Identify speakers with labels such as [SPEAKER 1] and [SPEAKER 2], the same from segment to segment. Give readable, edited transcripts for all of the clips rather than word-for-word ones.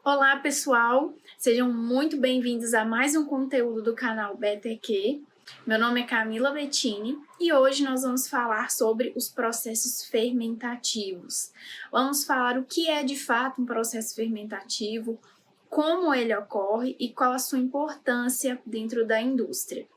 [SPEAKER 1] Olá, pessoal! Sejam muito bem-vindos a mais um conteúdo do canal BTQ. Meu nome é Camila Bettini e hoje nós vamos falar sobre os processos fermentativos. Vamos falar o que é de fato um processo fermentativo, como ele ocorre e qual a sua importância dentro da indústria.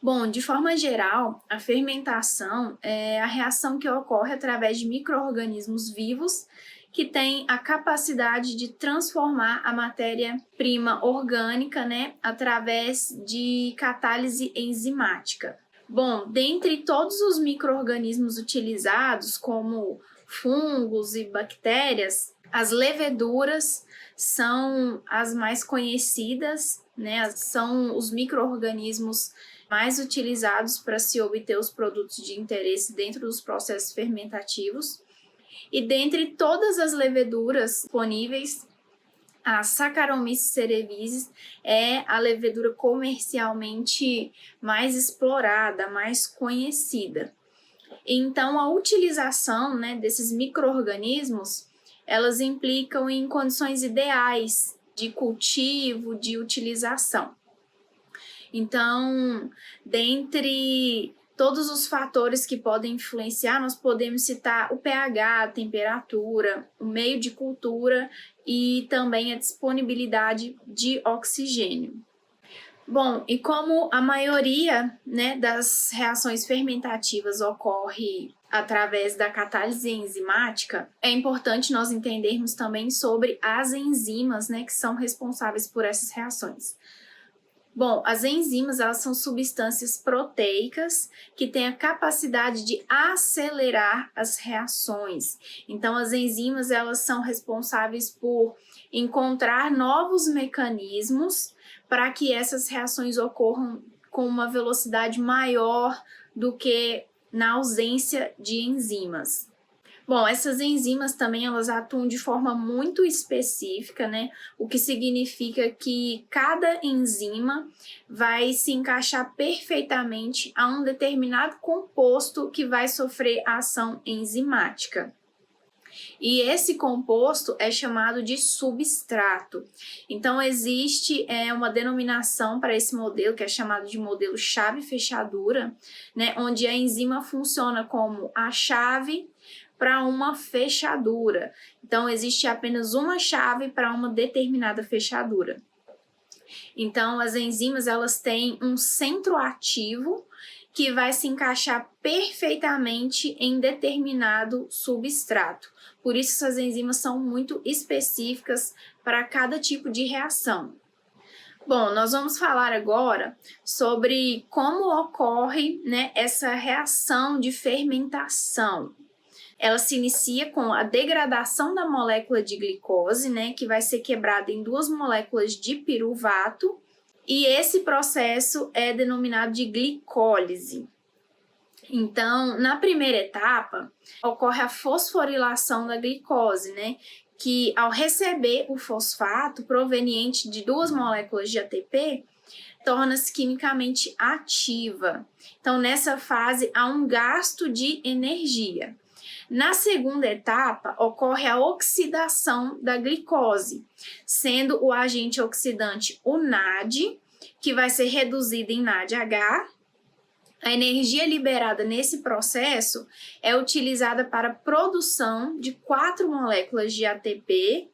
[SPEAKER 1] Bom, de forma geral, a fermentação é a reação que ocorre através de micro-organismos vivos que têm a capacidade de transformar a matéria-prima orgânica, através de catálise enzimática. Bom, dentre todos os micro-organismos utilizados, como fungos e bactérias, as leveduras são as mais conhecidas, são os micro-organismos mais utilizados para se obter os produtos de interesse dentro dos processos fermentativos. E dentre todas as leveduras disponíveis, a Saccharomyces cerevisiae é a levedura comercialmente mais explorada, mais conhecida. Então, a utilização desses micro-organismos, elas implicam em condições ideais de cultivo, de utilização. Então, dentre todos os fatores que podem influenciar, nós podemos citar o pH, a temperatura, o meio de cultura e também a disponibilidade de oxigênio. Bom, e como a maioria das reações fermentativas ocorre através da catálise enzimática, é importante nós entendermos também sobre as enzimas que são responsáveis por essas reações. Bom, as enzimas, elas são substâncias proteicas que têm a capacidade de acelerar as reações. Então, as enzimas, elas são responsáveis por encontrar novos mecanismos para que essas reações ocorram com uma velocidade maior do que na ausência de enzimas. Bom, essas enzimas também elas atuam de forma muito específica, o que significa que cada enzima vai se encaixar perfeitamente a um determinado composto que vai sofrer a ação enzimática. E esse composto é chamado de substrato. Então, existe uma denominação para esse modelo, que é chamado de modelo chave-fechadura, onde a enzima funciona como a chave para uma fechadura. Então, existe apenas uma chave para uma determinada fechadura. Então, as enzimas elas têm um centro ativo que vai se encaixar perfeitamente em determinado substrato. Por isso, essas enzimas são muito específicas para cada tipo de reação. Bom, nós vamos falar agora sobre como ocorre essa reação de fermentação. Ela se inicia com a degradação da molécula de glicose, que vai ser quebrada em duas moléculas de piruvato, e esse processo é denominado de glicólise. Então, na primeira etapa, ocorre a fosforilação da glicose, que ao receber o fosfato proveniente de duas moléculas de ATP, torna-se quimicamente ativa. Então, nessa fase, há um gasto de energia. Na segunda etapa, ocorre a oxidação da glicose, sendo o agente oxidante o NAD, que vai ser reduzido em NADH. A energia liberada nesse processo é utilizada para a produção de 4 moléculas de ATP,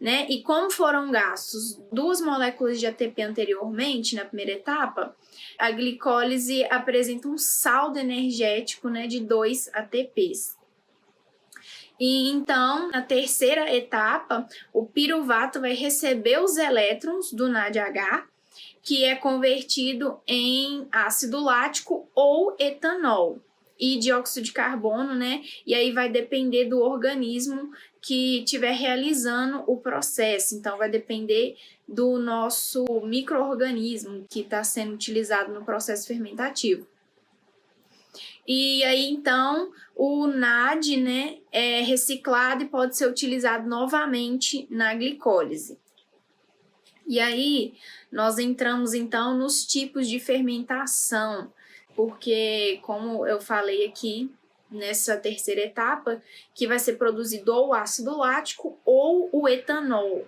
[SPEAKER 1] e como foram gastos 2 moléculas de ATP anteriormente, na primeira etapa, a glicólise apresenta um saldo energético de 2 ATPs. E então, na terceira etapa, o piruvato vai receber os elétrons do NADH, que é convertido em ácido lático ou etanol e dióxido de carbono, E aí vai depender do organismo que estiver realizando o processo. Então, vai depender do nosso micro-organismo que está sendo utilizado no processo fermentativo. E aí, então, o NAD, é reciclado e pode ser utilizado novamente na glicólise. E aí, nós entramos, então, nos tipos de fermentação, porque, como eu falei aqui, nessa terceira etapa, que vai ser produzido ou o ácido lático ou o etanol.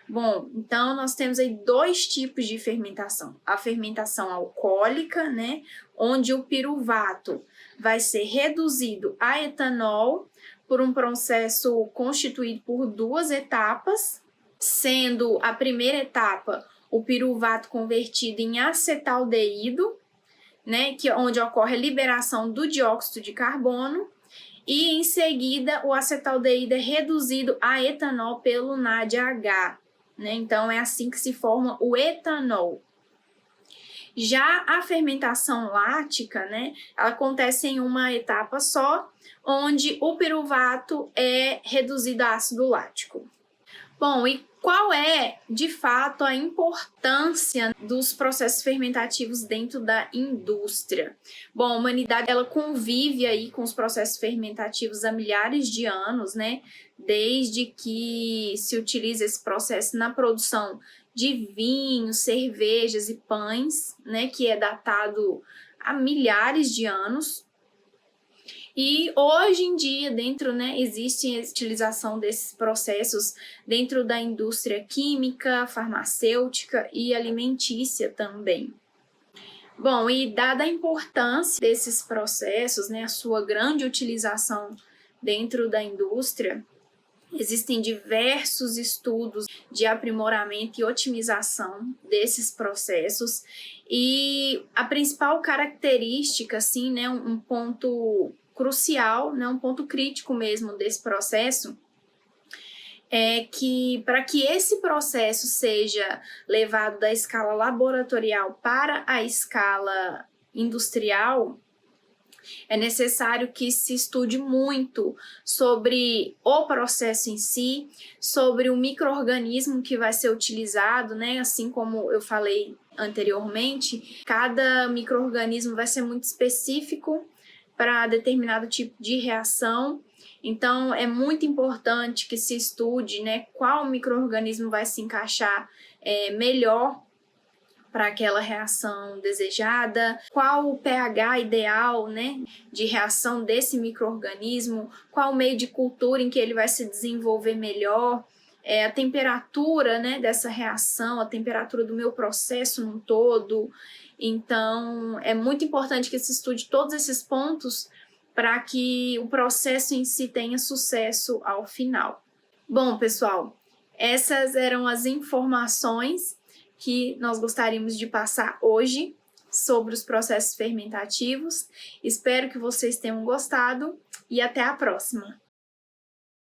[SPEAKER 1] Bom, então nós temos aí dois tipos de fermentação. A fermentação alcoólica, né, onde o piruvato vai ser reduzido a etanol por um processo constituído por duas etapas, sendo a primeira etapa o piruvato convertido em acetaldeído, né, onde ocorre a liberação do dióxido de carbono, e em seguida o acetaldeído é reduzido a etanol pelo NADH. Né? Então, é assim que se forma o etanol. Já a fermentação lática, né, ela acontece em uma etapa só, onde o piruvato é reduzido a ácido lático. Bom, e qual é, de fato, a importância dos processos fermentativos dentro da indústria? Bom, a humanidade ela convive aí com os processos fermentativos há milhares de anos, né? Desde que se utiliza esse processo na produção de vinhos, cervejas e pães, né? Que é datado há milhares de anos. E hoje em dia, existe a utilização desses processos dentro da indústria química, farmacêutica e alimentícia também. Bom, e dada a importância desses processos, né, a sua grande utilização dentro da indústria, existem diversos estudos de aprimoramento e otimização desses processos, e a principal característica, assim, né, um ponto crucial, né, um ponto crítico mesmo desse processo, é que para que esse processo seja levado da escala laboratorial para a escala industrial, é necessário que se estude muito sobre o processo em si, sobre o micro-organismo que vai ser utilizado, né? Assim como eu falei anteriormente, cada micro-organismo vai ser muito específico para determinado tipo de reação. Então, é muito importante que se estude, né, qual micro-organismo vai se encaixar melhor para aquela reação desejada, qual o pH ideal, né, de reação desse micro-organismo, qual o meio de cultura em que ele vai se desenvolver melhor, a temperatura, né, dessa reação, a temperatura do meu processo num todo. Então, é muito importante que se estude todos esses pontos para que o processo em si tenha sucesso ao final. Bom, pessoal, essas eram as informações que nós gostaríamos de passar hoje sobre os processos fermentativos. Espero que vocês tenham gostado e até a próxima!